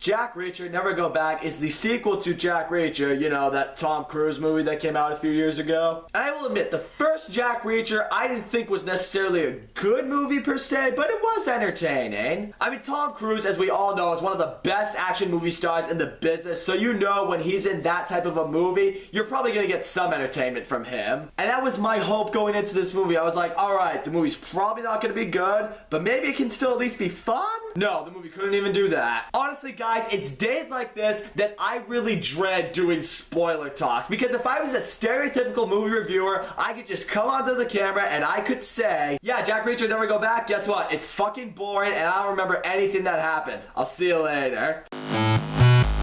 Jack Reacher Never Go Back is the sequel to Jack Reacher, you know, that Tom Cruise movie that came out a few years ago. And I will admit, the first Jack Reacher I didn't think was necessarily a good movie per se, but it was entertaining. I mean, Tom Cruise, as we all know, is one of the best action movie stars in the business, so you know when he's in that type of a movie, you're probably gonna get some entertainment from him. And that was my hope going into this movie. I was like, alright, the movie's probably not gonna be good, but maybe it can still at least be fun? No, the movie couldn't even do that. Honestly, guys, it's days like this that I really dread doing spoiler talks, because if I was a stereotypical movie reviewer, I could just come onto the camera and I could say, yeah, Jack Reacher Never Go Back, guess what? It's fucking boring and I don't remember anything that happens. I'll see you later.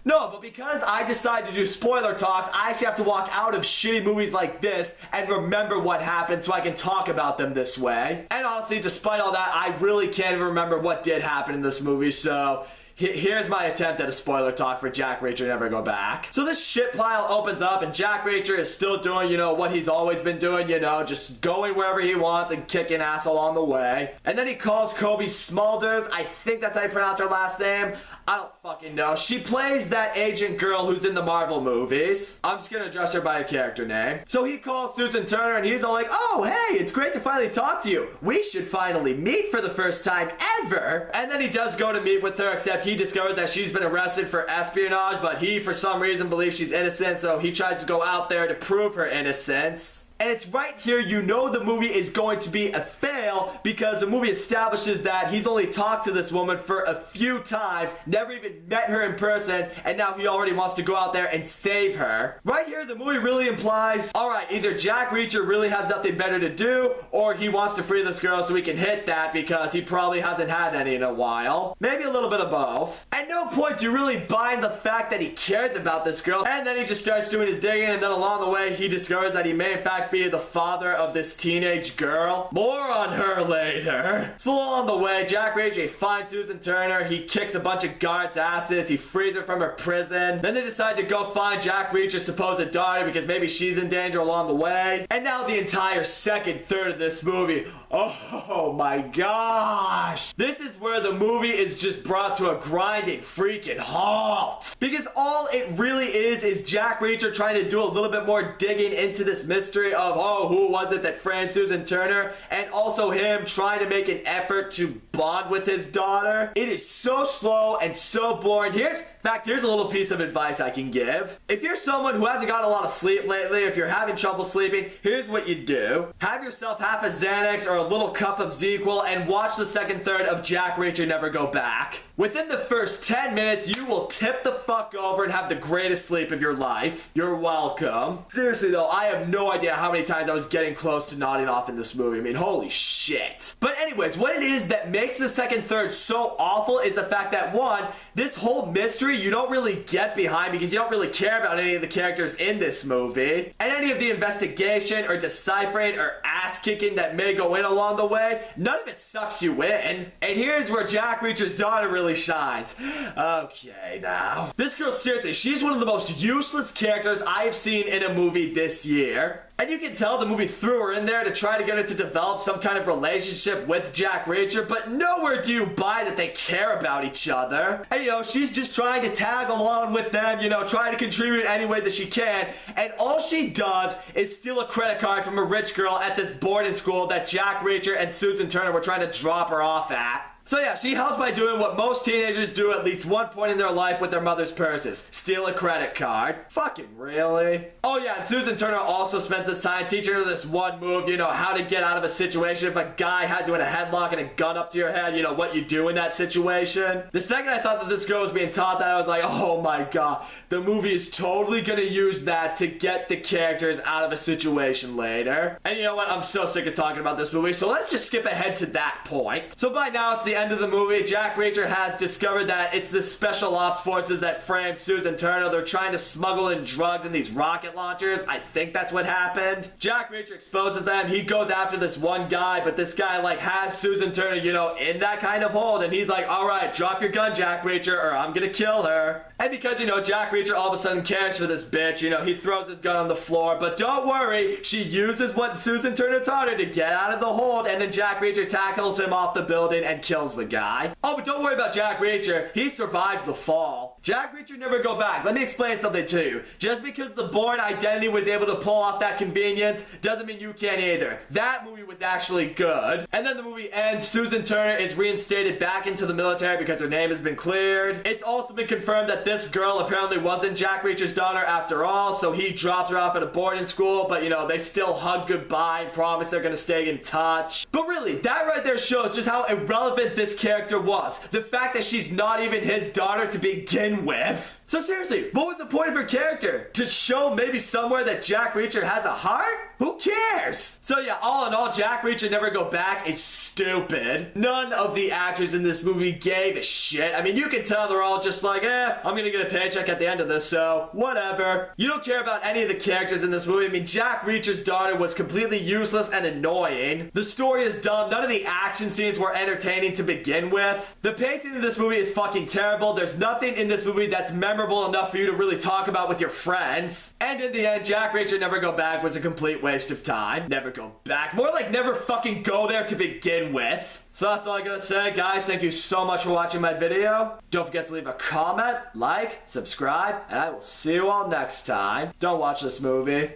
No, but because I decided to do spoiler talks, I actually have to walk out of shitty movies like this and remember what happened so I can talk about them this way. And honestly, despite all that, I really can't even remember what did happen in this movie, so here's my attempt at a spoiler talk for Jack Reacher Never Go Back. So this shit pile opens up and Jack Reacher is still doing, you know, what he's always been doing, you know, just going wherever he wants and kicking ass along the way. And then he calls Kobe Smulders, I think that's how you pronounce her last name. I don't fucking know. She plays that agent girl who's in the Marvel movies. I'm just gonna address her by her character name. So he calls Susan Turner and he's all like, oh, hey, it's great to finally talk to you. We should finally meet for the first time ever. And then he does go to meet with her, except he discovers that she's been arrested for espionage, but he, for some reason, believes she's innocent, so he tries to go out there to prove her innocence. And it's right here you know the movie is going to be a fail, because the movie establishes that he's only talked to this woman for a few times, never even met her in person, and now he already wants to go out there and save her. Right here the movie really implies, alright, either Jack Reacher really has nothing better to do, or he wants to free this girl so he can hit that because he probably hasn't had any in a while. Maybe a little bit of both. At no point do you really buy in the fact that he cares about this girl, and then he just starts doing his digging, and then along the way he discovers that he may in fact be the father of this teenage girl. More on her later. So along the way, Jack Reacher finds Susan Turner, he kicks a bunch of guards' asses, he frees her from her prison. Then they decide to go find Jack Reacher's supposed daughter because maybe she's in danger along the way. And now the entire second third of this movie, oh my gosh. This is where the movie is just brought to a grinding freaking halt. Because all it really is Jack Reacher trying to do a little bit more digging into this mystery of, oh, who was it that framed Susan Turner? And also him trying to make an effort to bond with his daughter. It is so slow and so boring. Here's a little piece of advice I can give. If you're someone who hasn't gotten a lot of sleep lately, if you're having trouble sleeping, here's what you do. Have yourself half a Xanax or a little cup of ZzzQuil and watch the second third of Jack Reacher Never Go Back. Within the first 10 minutes, you will tip the fuck over and have the greatest sleep of your life. You're welcome. Seriously though, I have no idea how many times I was getting close to nodding off in this movie. I mean, holy shit. But anyways, what it is that makes the second third so awful is the fact that, one, this whole mystery you don't really get behind because you don't really care about any of the characters in this movie. And any of the investigation or deciphering or ass kicking that may go in along the way, none of it sucks you in. And here's where Jack Reacher's daughter really shines. Okay, now. This girl, seriously, she's one of the most useless characters I've seen in a movie this year. And you can tell the movie threw her in there to try to get her to develop some kind of relationship with Jack Reacher, but nowhere do you buy that they care about each other. And you know, she's just trying to tag along with them, you know, trying to contribute any way that she can, and all she does is steal a credit card from a rich girl at this boarding school that Jack Reacher and Susan Turner were trying to drop her off at. So yeah, she helps by doing what most teenagers do at least one point in their life with their mother's purses. Steal a credit card. Fucking really? Oh yeah, and Susan Turner also spends this time teaching her this one move, you know, how to get out of a situation if a guy has you in a headlock and a gun up to your head, you know, what you do in that situation. The second I thought that this girl was being taught that, I was like, oh my god, the movie is totally gonna use that to get the characters out of a situation later. And you know what, I'm so sick of talking about this movie, so let's just skip ahead to that point. So by now, it's the end of the movie. Jack Reacher has discovered that it's the special ops forces that framed Susan Turner. They're trying to smuggle in drugs in these rocket launchers. I think that's what happened. Jack Reacher exposes them. He goes after this one guy, but this guy like has Susan Turner, you know, in that kind of hold, and he's like, alright, drop your gun, Jack Reacher, or I'm gonna kill her. And because, you know, Jack Reacher all of a sudden cares for this bitch, you know, he throws his gun on the floor, but don't worry, she uses what Susan Turner taught her to get out of the hold, and then Jack Reacher tackles him off the building and kills kills the guy. Oh, but don't worry about Jack Reacher. He survived the fall. Jack Reacher never go back. Let me explain something to you. Just because the Bourne Identity was able to pull off that convenience doesn't mean you can either. That movie was actually good. And then the movie ends. Susan Turner is reinstated back into the military because her name has been cleared. It's also been confirmed that this girl apparently wasn't Jack Reacher's daughter after all, so he dropped her off at a boarding school, but you know, they still hug goodbye and promise they're gonna stay in touch. But really, that right there shows just how irrelevant this character was. The fact that she's not even his daughter to begin with. So seriously, what was the point of her character? To show maybe somewhere that Jack Reacher has a heart? Who cares? So yeah, all in all, Jack Reacher Never Go Back is stupid. None of the actors in this movie gave a shit. I mean, you can tell they're all just like, I'm gonna get a paycheck at the end of this, so whatever. You don't care about any of the characters in this movie. I mean, Jack Reacher's daughter was completely useless and annoying. The story is dumb. None of the action scenes were entertaining to begin with. The pacing of this movie is fucking terrible. There's nothing in this movie that's memorable enough for you to really talk about with your friends. And in the end, Jack Reacher Never Go Back was a complete waste of time. Never go back. More like never fucking go there to begin with. So that's all I gotta say, guys. Thank you so much for watching my video. Don't forget to leave a comment, like, subscribe, and I will see you all next time. Don't watch this movie.